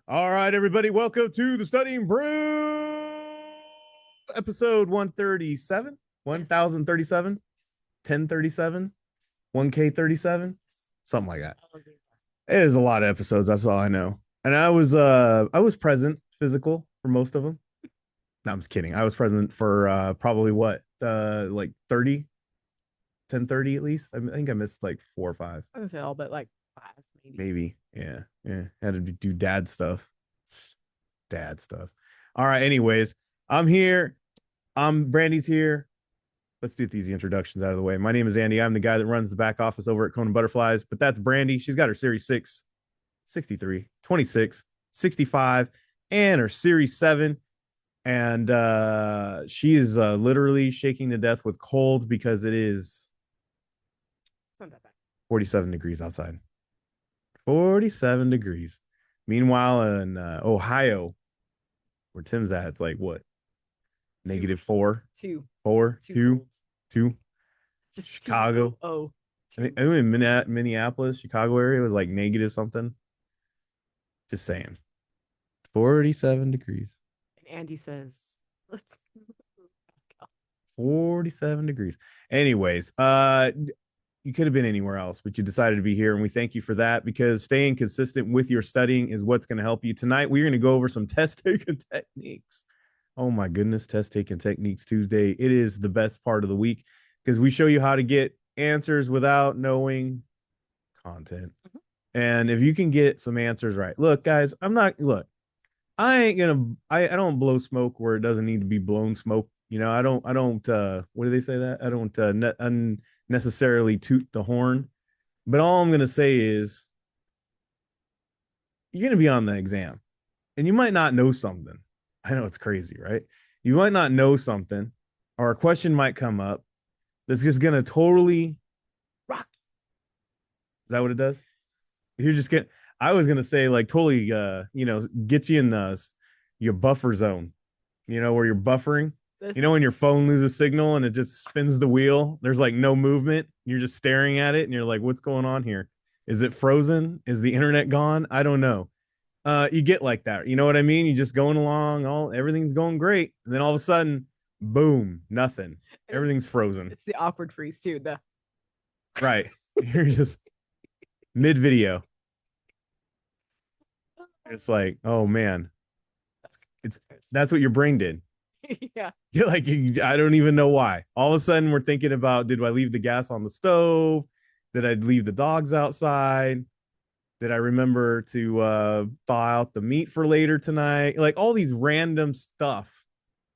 All right, everybody, welcome to the Studying Brew episode 137, 1037, 1037, 1K37, something like that. It is a lot of episodes, that's all I know. And I was present physical for most of them. No, I'm just kidding. I was present for probably what? Like 30, 10:30 at least. I think I missed like 4 or 5. I was gonna say all but like 5, maybe. Maybe. Yeah. Yeah. Had to do dad stuff. Dad stuff. All right. Anyways, I'm here. Brandy's here. Let's get these introductions out of the way. My name is Andy. I'm the guy that runs the back office over at KonaButterflyz, but that's Brandy. She's got her Series 6, 63, 26, 65, and her Series 7. And she is literally shaking to death with cold because it is 47 degrees outside. 47 degrees. Meanwhile, in Ohio, where Tim's at, it's like what? -4, 2, 4, 2, 2. just Chicago. 2. Oh, I think in Minneapolis, Chicago area was like negative something. Just saying. 47 degrees. and Andy says, "Let's." 47 degrees. Anyways, you could have been anywhere else, but you decided to be here, and we thank you for that because staying consistent with your studying is what's going to help you. Tonight, we're going to go over some test taking techniques. Oh my goodness, test taking techniques Tuesday. It is the best part of the week because we show you how to get answers without knowing content. And if you can get some answers right, look, guys, I ain't gonna, I don't blow smoke where it doesn't need to be blown smoke. I don't, what do they say that? I don't unnecessarily toot the horn. But all I'm gonna say is you're gonna be on the exam and you might not know something. I know it's crazy, right? You might not know something, or a question might come up that's just gonna totally rock. Is that what it does? You're just getting. I was gonna say like totally, gets you in your buffer zone. Where you're buffering. When your phone loses signal and it just spins the wheel. There's like no movement. You're just staring at it, and you're like, "What's going on here? Is it frozen? Is the internet gone? I don't know." You get like that. You know what I mean? You're just going along, everything's going great, and then all of a sudden, boom, nothing. Everything's frozen. It's the awkward freeze too. Right. You're just mid video. It's like, oh man, that's what your brain did. Yeah. Like I don't even know why. All of a sudden, we're thinking about: did I leave the gas on the stove? Did I leave the dogs outside? Did I remember to thaw out the meat for later tonight? Like all these random stuff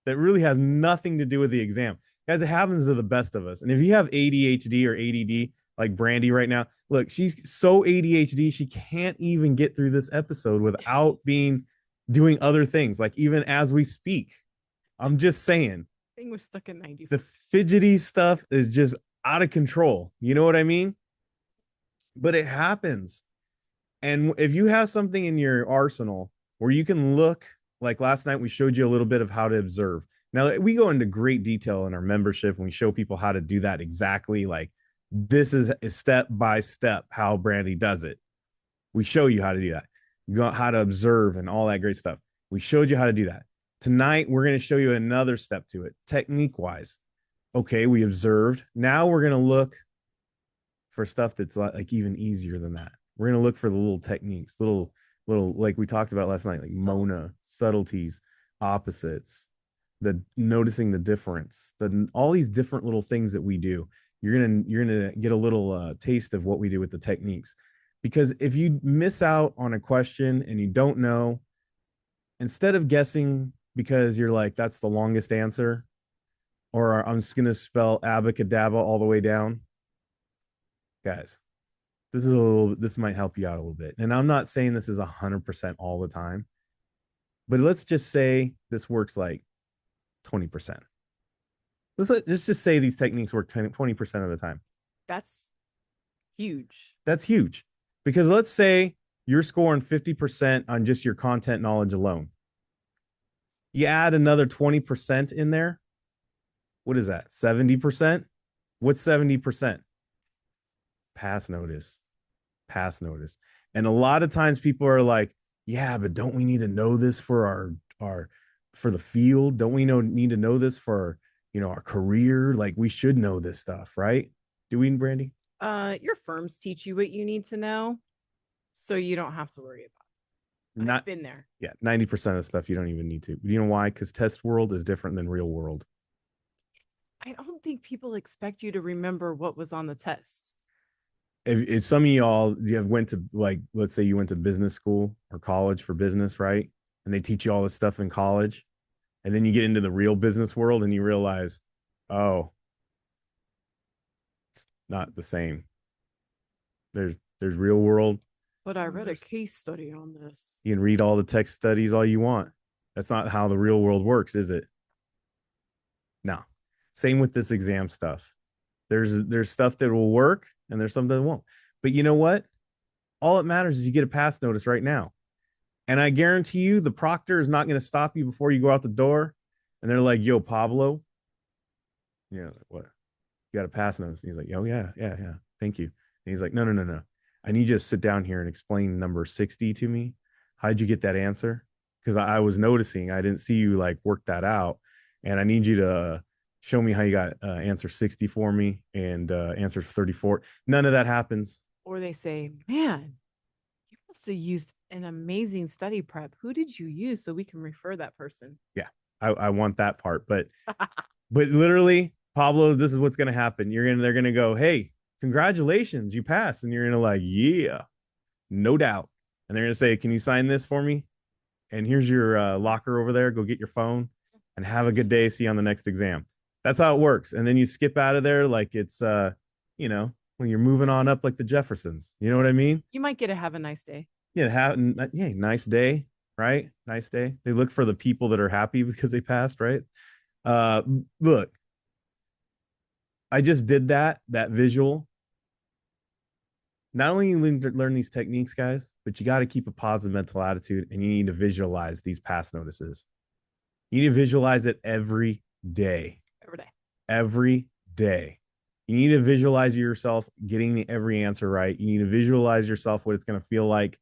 that really has nothing to do with the exam. Guys, it happens to the best of us. And if you have ADHD or ADD, like Brandy right now, look, she's so ADHD, she can't even get through this episode without doing other things, like even as we speak. I'm just saying. Thing was stuck in 90. The fidgety stuff is just out of control. You know what I mean? But it happens. And if you have something in your arsenal where you can look, like last night, we showed you a little bit of how to observe. Now, we go into great detail in our membership and we show people how to do that exactly. Like this is step by step how Brandy does it. We show you how to do that. You got how to observe and all that great stuff. We showed you how to do that. Tonight, we're going to show you another step to it, technique wise. Okay, we observed. Now we're going to look for stuff that's like even easier than that. We're going to look for the little techniques, little, like we talked about last night, like Mona, subtleties, opposites, noticing the difference, all these different little things that we do. You're going to get a little taste of what we do with the techniques. Because if you miss out on a question and you don't know, instead of guessing because you're like, that's the longest answer, or I'm just going to spell abacadabra all the way down. Guys, this might help you out a little bit. And I'm not saying this is 100% all the time, but let's just say this works like 20%. Let's just say these techniques work 20% of the time. That's huge. That's huge. Because let's say you're scoring 50% on just your content knowledge alone. You add another 20% in there. What is that? 70%? What's 70%? Pass notice. And a lot of times people are like, Yeah, but don't we need to know this for our for the field? Don't we need to know this for, our career? Like we should know this stuff, right? Do we, Brandy? Your firms teach you what you need to know, so you don't have to worry about it. I've Not been there. Yeah, 90% of stuff you don't even need to. You know why? Because test world is different than real world. I don't think people expect you to remember what was on the test. If some of y'all you have went to, like, let's say you went to business school or college for business, right? And they teach you all this stuff in college, and then you get into the real business world and you realize, oh, not the same. There's real world. But I read a case study on this. You can read all the text studies all you want. That's not how the real world works, is it? No. Same with this exam stuff. There's stuff that will work and there's some that won't. But you know what? All that matters is you get a pass notice right now. And I guarantee you the proctor is not going to stop you before you go out the door. And they're like, yo, Pablo, like, what? You got a pass notice. And he's like, oh, yeah, yeah, yeah. Thank you. And he's like, no, no, no, no. I need you to sit down here and explain number 60 to me. How'd you get that answer? Because I was noticing I didn't see you like work that out. And I need you to show me how you got answer 60 for me and answer 34. None of that happens. Or they say, man, you must have used an amazing study prep. Who did you use so we can refer that person? Yeah, I want that part. But literally, Pablo, this is what's gonna happen. They're gonna go, hey, congratulations, you passed. And you're gonna like, yeah, no doubt. And they're gonna say, can you sign this for me? And here's your locker over there. Go get your phone and have a good day. See you on the next exam. That's how it works. And then you skip out of there like it's when you're moving on up like the Jeffersons. You know what I mean? You might get to have a nice day. Yeah, nice day, right? Nice day. They look for the people that are happy because they passed, right? Uh Look, I just did that visual. Not only you learn these techniques, guys, but you got to keep a positive mental attitude and you need to visualize these pass notices. You need to visualize it every day. Every day. Every day. You need to visualize yourself getting every answer right. You need to visualize yourself what it's going to feel like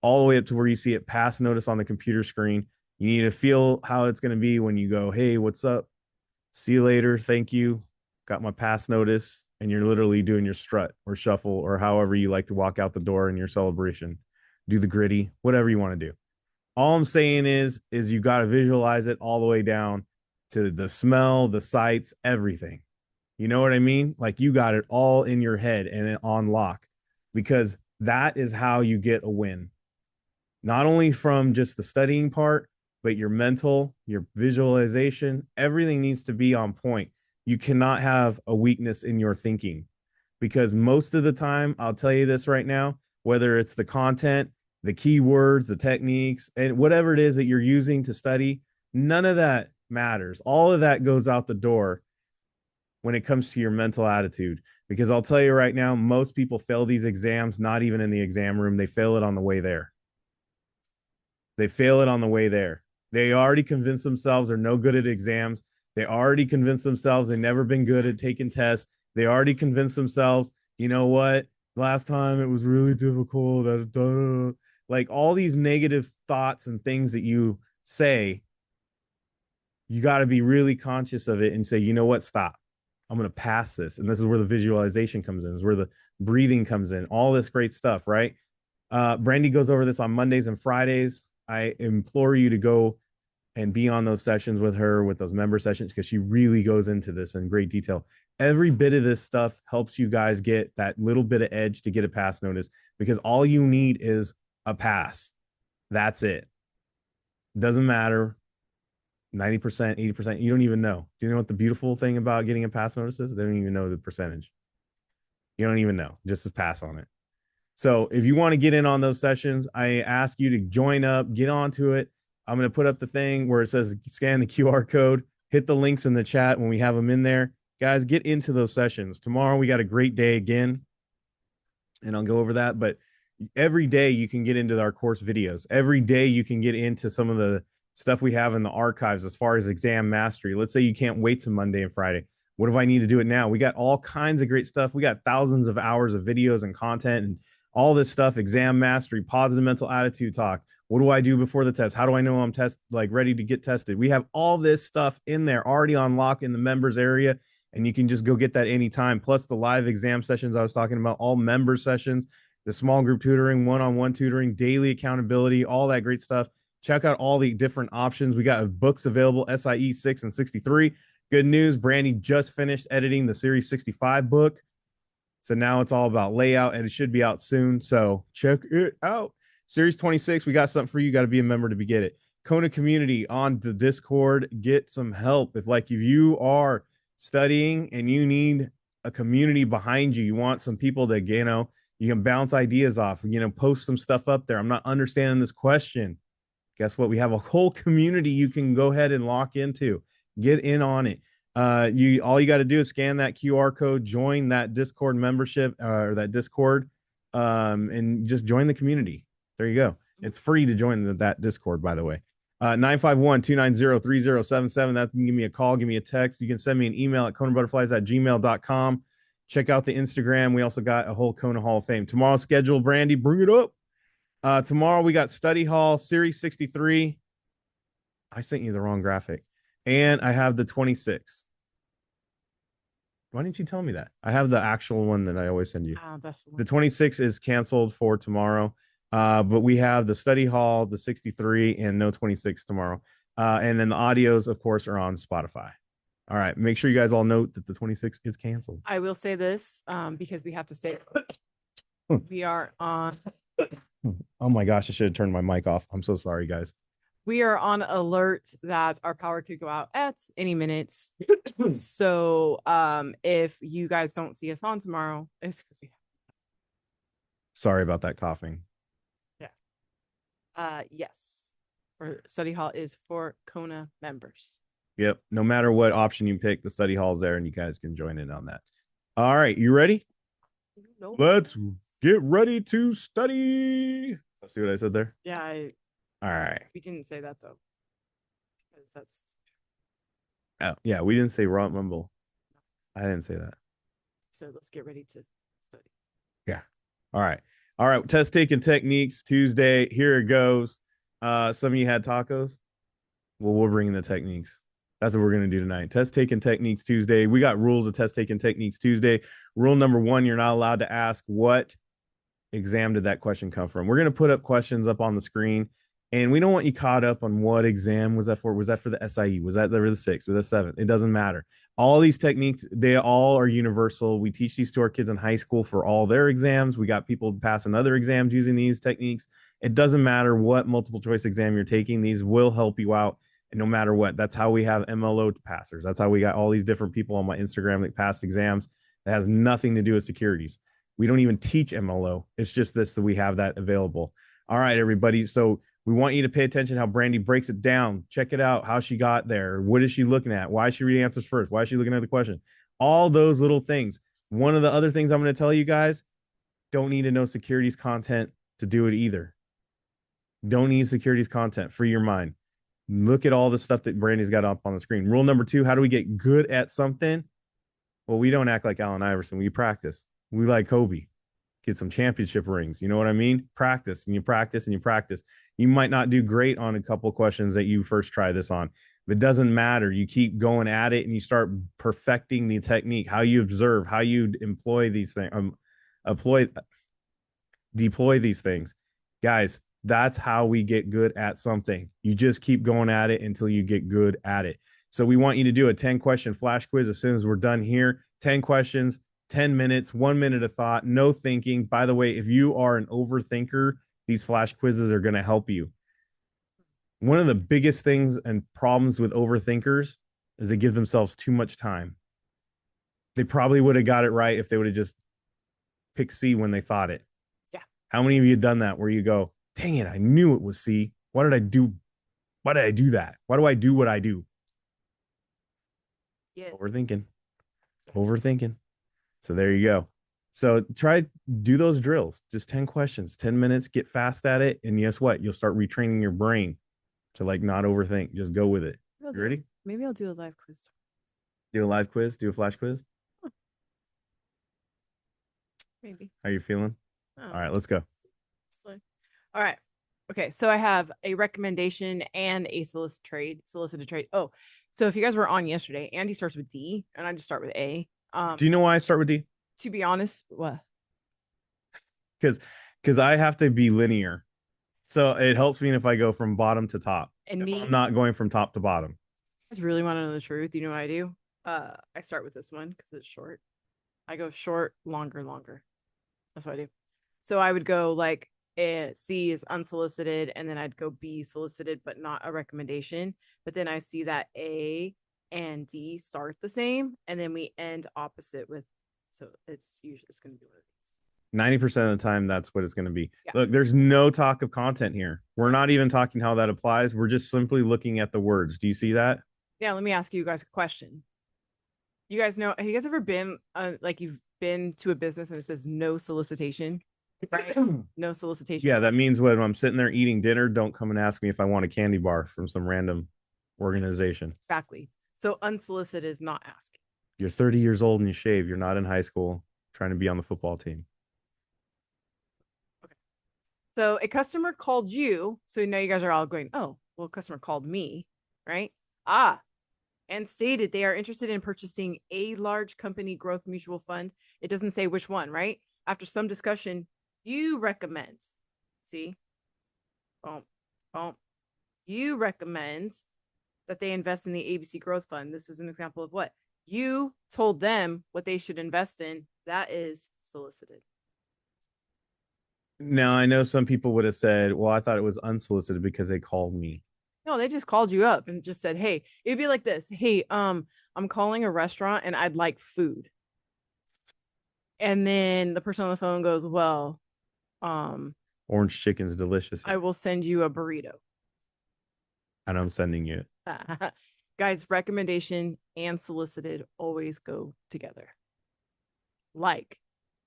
all the way up to where you see it pass notice on the computer screen. You need to feel how it's going to be when you go, hey, what's up? See you later. Thank you. Got my pass notice. And you're literally doing your strut or shuffle or however you like to walk out the door in your celebration. Do the gritty, whatever you want to do. All I'm saying is you got to visualize it all the way down to the smell, the sights, everything. You know what I mean? Like you got it all in your head and on lock, because that is how you get a win. Not only from just the studying part, but your mental, your visualization, everything needs to be on point. You cannot have a weakness in your thinking, because most of the time, I'll tell you this right now, whether it's the content, the keywords, the techniques, and whatever it is that you're using to study, none of that matters. All of that goes out the door when it comes to your mental attitude. Because I'll tell you right now, most people fail these exams, not even in the exam room, they fail it on the way there. They fail it on the way there. They already convinced themselves they're no good at exams. They already convinced themselves they've never been good at taking tests. They already convinced themselves, you know what? Last time it was really difficult. Like all these negative thoughts and things that you say, you got to be really conscious of it and say, you know what? Stop. I'm going to pass this. And this is where the visualization comes in, is where the breathing comes in, all this great stuff, right? Brandy goes over this on Mondays and Fridays. I implore you to go and be on those sessions with her, with those member sessions, because she really goes into this in great detail. Every bit of this stuff helps you guys get that little bit of edge to get a pass notice, because all you need is a pass. That's it. Doesn't matter. 90%, 80%, you don't even know. Do you know what the beautiful thing about getting a pass notice is? They don't even know the percentage. You don't even know. Just a pass on it. So if you want to get in on those sessions, I ask you to join up, get onto it. I'm going to put up the thing where it says scan the QR code, hit the links in the chat when we have them in there. Guys, get into those sessions. Tomorrow we got a great day again, and I'll go over that. But every day you can get into our course videos. Every day you can get into some of the stuff we have in the archives as far as exam mastery. Let's say you can't wait to Monday and Friday. What if I need to do it now? We got all kinds of great stuff. We got thousands of hours of videos and content and all this stuff, exam mastery, positive mental attitude talk. What do I do before the test? How do I know I'm ready to get tested? We have all this stuff in there already on lock in the members area, and you can just go get that anytime. Plus the live exam sessions I was talking about, all member sessions, the small group tutoring, one-on-one tutoring, daily accountability, all that great stuff. Check out all the different options. We got books available, SIE 6 and 63. Good news, Brandy just finished editing the Series 65 book. So now it's all about layout, and it should be out soon. So check it out. Series 26, we got something for you. Got to be a member to get it. Kona community on the Discord. Get some help. If you are studying and you need a community behind you, you want some people that, you can bounce ideas off, post some stuff up there. I'm not understanding this question. Guess what? We have a whole community you can go ahead and lock into. Get in on it. All you got to do is scan that QR code, join that Discord membership or that Discord, and just join the community. There you go. It's free to join that Discord, by the way. 951-290-3077. That can give me a call, give me a text. You can send me an email at KonaButterflyz@gmail.com. Check out the Instagram. We also got a whole Kona Hall of Fame. Tomorrow's schedule, Brandy, bring it up. Tomorrow we got Study Hall Series 63. I sent you the wrong graphic. And I have the 26. Why didn't you tell me that? I have the actual one that I always send you. Oh, that's the 26 is canceled for tomorrow. But we have the Study Hall, the 63, and no 26 tomorrow. And then the audios, of course, are on Spotify. All right. Make sure you guys all note that the 26 is canceled. I will say this because we have to say we are on. Oh my gosh, I should have turned my mic off. I'm so sorry, guys. We are on alert that our power could go out at any minute. So if you guys don't see us on tomorrow, it's because we have. Sorry about that coughing. Yeah. Yes. For Study Hall is for Kona members. Yep. No matter what option you pick, the Study Hall's there and you guys can join in on that. All right. You ready? No. Let's get ready to study. See what I said there? Yeah. All right. We didn't say that though. Because that's. Oh, yeah. We didn't say Raw Mumble. I didn't say that. So let's get ready to study. Yeah. All right. All right. Test taking techniques Tuesday. Here it goes. Some of you had tacos. Well, we're bringing the techniques. That's what we're going to do tonight. Test taking techniques Tuesday. We got rules of test taking techniques Tuesday. Rule number 1, you're not allowed to ask what exam did that question come from. We're going to put up questions up on the screen, and we don't want you caught up on what exam was that for. Was that for the SIE? Was that for the 6? Was that 7? It doesn't matter. All these techniques, they all are universal. We teach these to our kids in high school for all their exams. We got people passing other exams using these techniques. It doesn't matter what multiple choice exam you're taking. These will help you out. And no matter what, that's how we have MLO passers. That's how we got all these different people on my Instagram that passed exams. That has nothing to do with securities. We don't even teach MLO. It's just this that we have that available. All right, everybody. So we want you to pay attention how Brandy breaks it down. Check it out, how she got there. What is she looking at? Why is she reading answers first? Why is she looking at the question? All those little things. One of the other things I'm going to tell you guys, don't need to know securities content to do it either. Don't need securities content. Free your mind. Look at all the stuff that Brandy's got up on the screen. Rule number 2, how do we get good at something? Well, we don't act like Allen Iverson. We practice. We like Kobe. Get some championship rings. You know what I mean? Practice, and you practice, and you practice. You might not do great on a couple questions that you first try this on, but it doesn't matter. You keep going at it, and you start perfecting the technique, how you observe, how you employ these things, deploy these things. Guys, that's how we get good at something. You just keep going at it until you get good at it. So we want you to do a 10-question flash quiz as soon as we're done here. 10 questions, 10 minutes, 1 minute of thought, no thinking. By the way, if you are an overthinker, these flash quizzes are going to help you. One of the biggest things and problems with overthinkers is they give themselves too much time. They probably would have got it right if they would have just picked C when they thought it. Yeah. How many of you done that where you go, dang it, I knew it was C. Why did I do that? Why do I do what I do? Yes. Overthinking. So there you go. So do those drills. Just 10 questions, 10 minutes, get fast at it. And guess what? You'll start retraining your brain to not overthink. Just go with it. You ready? Maybe I'll do a live quiz. Do a live quiz? Do a flash quiz? Maybe. How you feeling? Oh. All right, let's go. All right. Okay, so I have a recommendation and a solicited trade. Oh, so if you guys were on yesterday, Andy starts with D, and I just start with A. Do you know why I start with D? To be honest, what? Because I have to be linear. So it helps me if I go from bottom to top. And If I'm me, not going from top to bottom. I just really want to know the truth. Do you know what I do? I start with this one because it's short. I go short, longer, longer. That's what I do. So I would go like C is unsolicited, and then I'd go B solicited, but not a recommendation. But then I see that A and D start the same, and then we end opposite with. So it's going to be one of these. 90% of the time, that's what it's going to be. Yeah. Look, there's no talk of content here. We're not even talking how that applies. We're just simply looking at the words. Do you see that? Now let me ask you guys a question. You guys know? Have you guys ever been like you've been to a business and it says no solicitation? Right? No solicitation. Yeah, that means when I'm sitting there eating dinner, don't come and ask me if I want a candy bar from some random organization. Exactly. So unsolicited is not asking. You're 30 years old and you shave. You're not in high school trying to be on the football team. Okay. So a customer called you. So now you guys are all going, oh, well, a customer called me, right? And stated they are interested in purchasing a large company growth mutual fund. It doesn't say which one, right? After some discussion, you recommend, see, boom, boom, you recommend that they invest in the ABC Growth Fund. This is an example of what you told them what they should invest in. That is solicited. Now, I know some people would have said, well, I thought it was unsolicited because they called me. No, they just called you up and just said, "Hey, it'd be like this. Hey, I'm calling a restaurant and I'd like food." And then the person on the phone goes, "Well, um, Orange chicken's delicious. I will send you a burrito." And I'm sending you. Guys, recommendation and solicited always go together. Like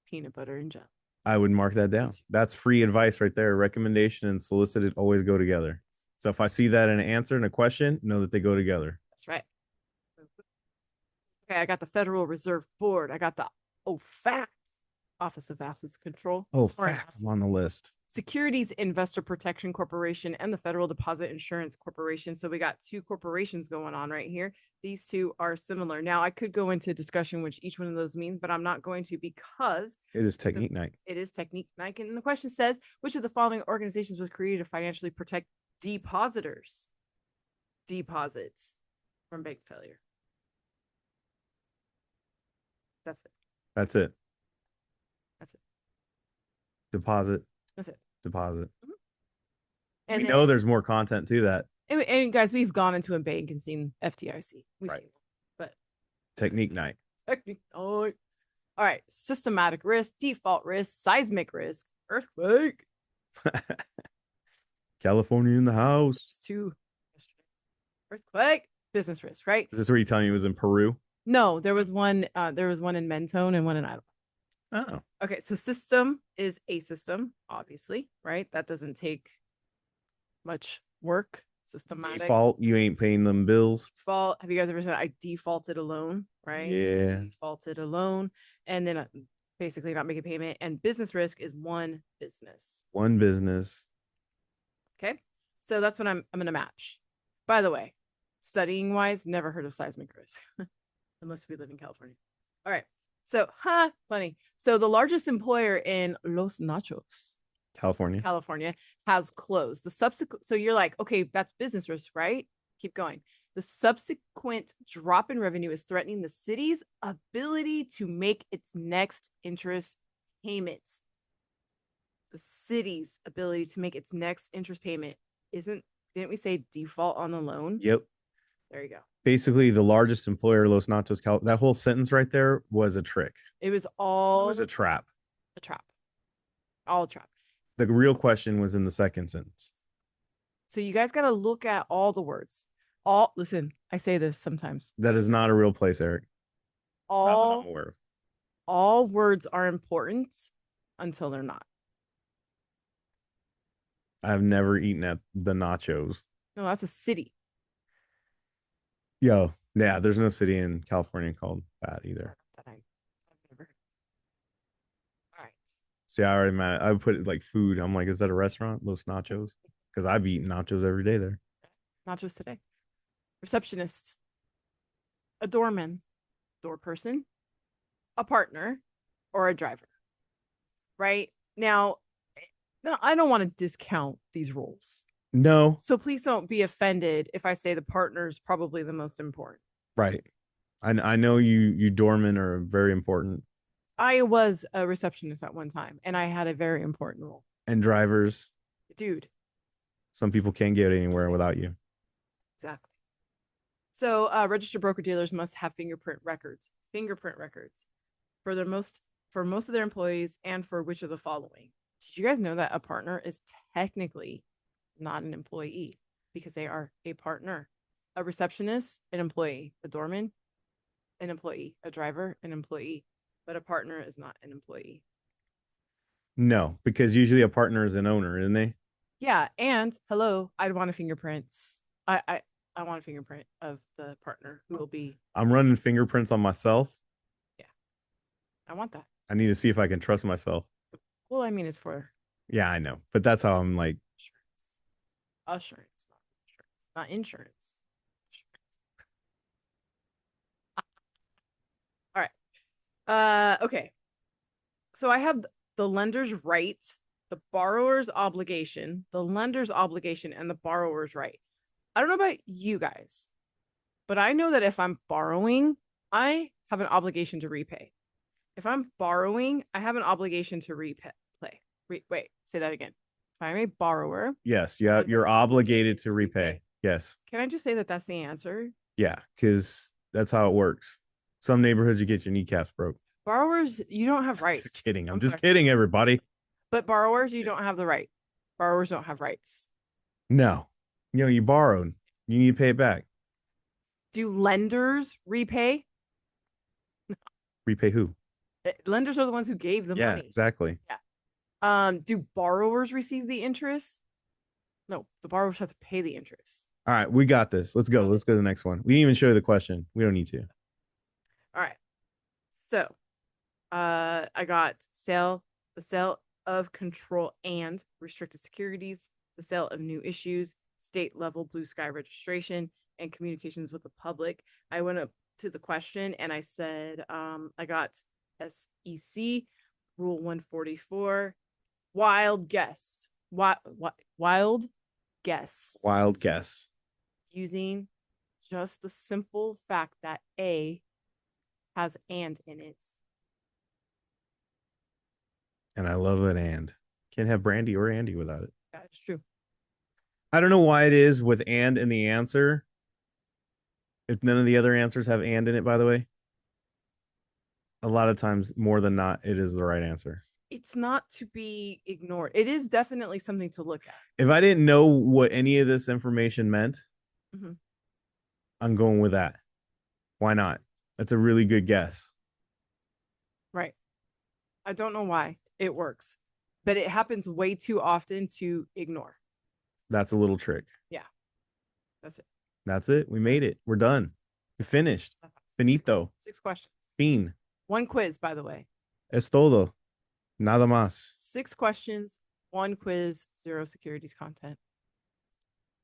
peanut butter and jelly. I would mark that down. That's free advice right there. Recommendation and solicited always go together. So if I see that in an answer and a question, know that they go together. That's right. Okay, I got the Federal Reserve Board. I got the OFAC, Office of Assets Control. Oh, fact, I'm on the list. Securities Investor Protection Corporation and the Federal Deposit Insurance Corporation. So we got two corporations going on right here. These two are similar. Now I could go into discussion which each one of those means, but I'm not going to because it is technique night. It is technique night. And the question says, which of the following organizations was created to financially protect depositors? Deposits from bank failure. That's it. That's it. That's it. Deposit. That's it. Deposit. Mm-hmm. And we know there's more content to that. And guys, we've gone into a bank and seen FDIC. We've seen it, but technique night. Technique night. All right. Systematic risk, default risk, seismic risk, earthquake. California in the house. Two. Earthquake, business risk, right? Is this where you telling me it was in Peru? No, there was one. There was one in Mentone and one in Idaho. Oh. Okay, so system is a system, obviously, right? That doesn't take much work. Systematic. Default, you ain't paying them bills. Default. Have you guys ever said I defaulted a loan, right? Yeah. Defaulted a loan and then basically not making payment. And business risk is one business. One business. Okay. So that's what I'm going to match. By the way, studying wise, never heard of seismic risk unless we live in California. All right. So, funny. So the largest employer in Los Nachos, California has closed. The subsequent, so you're like, okay, that's business risk, right? Keep going. The subsequent drop in revenue is threatening the city's ability to make its next interest payments. The city's ability to make its next interest payment didn't we say default on the loan? Yep. There you go. Basically, the largest employer, Los Nachos, that whole sentence right there was a trick. It was a trap. A trap. All a trap. The real question was in the second sentence. So you guys got to look at all the words. Listen, I say this sometimes. That is not a real place, Eric. All words are important until they're not. I've never eaten at the Nachos. No, that's a city. Yeah, there's no city in California called that either. I've never heard. All right. See, I already mad. I put it like food. I'm like, is that a restaurant? Los Nachos? Because I've eaten nachos every day there. Nachos today. Receptionist, a doorman, door person, a partner, or a driver. Right now, no, I don't want to discount these roles. No, So please don't be offended if I say the partner is probably the most important. right. I know you doormen are very important, I was a receptionist at one time and I had a very important role. and drivers. Dude, Some people can't get anywhere without you. exactly. So registered broker dealers must have fingerprint records for their most for most of their employees and for which of the following. Did you guys know that a partner is technically not an employee because they are a partner? A receptionist, an employee, a doorman, an employee, a driver, an employee, but a partner is not an employee. No, because usually a partner is an owner, isn't they? Yeah, and hello, I'd want a fingerprints. I want a fingerprint of the partner who will be. I'm running fingerprints on myself. Yeah, I want that. I need to see if I can trust myself. Well, I mean, it's for Yeah, I know, but that's how I'm like. assurance, not insurance. All right. Okay. So I have the lender's right, the borrower's obligation, the lender's obligation, and the borrower's right. I don't know about you guys, but I know that if I'm borrowing, I have an obligation to repay. If I'm borrowing, I have an obligation to repay. Wait, say that again. If I'm a borrower, Yes, yeah, you're obligated to repay. Yes, can I just say that that's the answer? yeah, because that's how it works. Some neighborhoods you get your kneecaps broke. Borrowers, you don't have rights. Just kidding. I'm just kidding, everybody. But borrowers, you don't have the right. Borrowers don't have rights. No, you borrowed. You need to pay it back. Do lenders repay? Repay who? Lenders are the ones who gave the Yeah, money. exactly. Yeah. Do borrowers receive the interest? No, the borrowers have to pay the interest. All right, we got this. Let's go. Let's go to the next one. We didn't even show you the question. We don't need to. All right. So, I got the sale of control and restricted securities, the sale of new issues, state level blue sky registration, and communications with the public. I went up to the question and I said, I got SEC Rule 144. Wild guess. Wild guess. Wild guess. Using just the simple fact that A has and in it. And I love an and. Can't have Brandy or Andy without it. That's true. I don't know why it is with and in the answer. If none of the other answers have and in it, by the way, a lot of times, more than not, it is the right answer. It's not to be ignored. It is definitely something to look at. If I didn't know what any of this information meant, mm-hmm. I'm going with that. Why not? That's a really good guess. Right. I don't know why it works, but it happens way too often to ignore. That's a little trick. Yeah. That's it. That's it. We made it. We're done. We finished. Finito. Six questions. Fin. One quiz, by the way. Es todo. Nada más. 6 questions, 1 quiz, 0 securities content.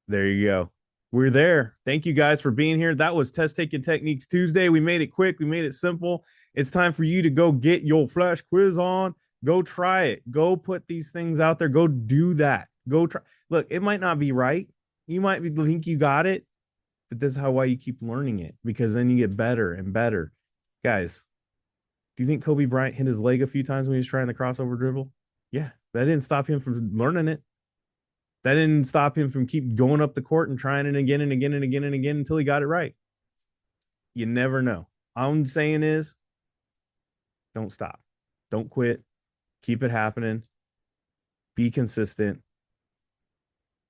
There you go. We're there. Thank you guys for being here. That was Test Taking Techniques Tuesday. We made it quick. We made it simple. It's time for you to go get your flash quiz on. Go try it. Go put these things out there. Go do that. Go try. Look, it might not be right. You might think you got it, but this is why you keep learning it, because then you get better and better. Guys, do you think Kobe Bryant hit his leg a few times when he was trying the crossover dribble? Yeah, that didn't stop him from learning it. That didn't stop him from keep going up the court and trying it again and again and again and again until he got it right. You never know. All I'm saying is, don't stop. Don't quit. Keep it happening. Be consistent.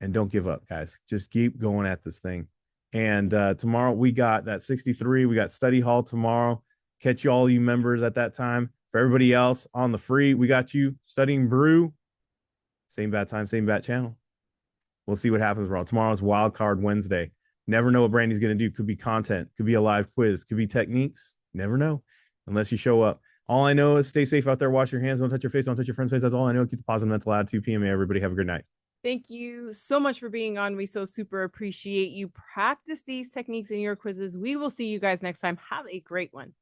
And don't give up, guys. Just keep going at this thing. And tomorrow we got that 63. We got study hall tomorrow. Catch you all you members at that time. For everybody else on the free, we got you studying brew. Same bat time, same bat channel. We'll see what happens tomorrow. Tomorrow's wild card Wednesday. Never know what Brandy's going to do. Could be content, could be a live quiz, could be techniques. Never know unless you show up. All I know is stay safe out there. Wash your hands. Don't touch your face. Don't touch your friend's face. That's all I know. Keep the positive mental attitude. PMA. Everybody have a good night. Thank you so much for being on. We so super appreciate you. Practice these techniques in your quizzes. We will see you guys next time. Have a great one.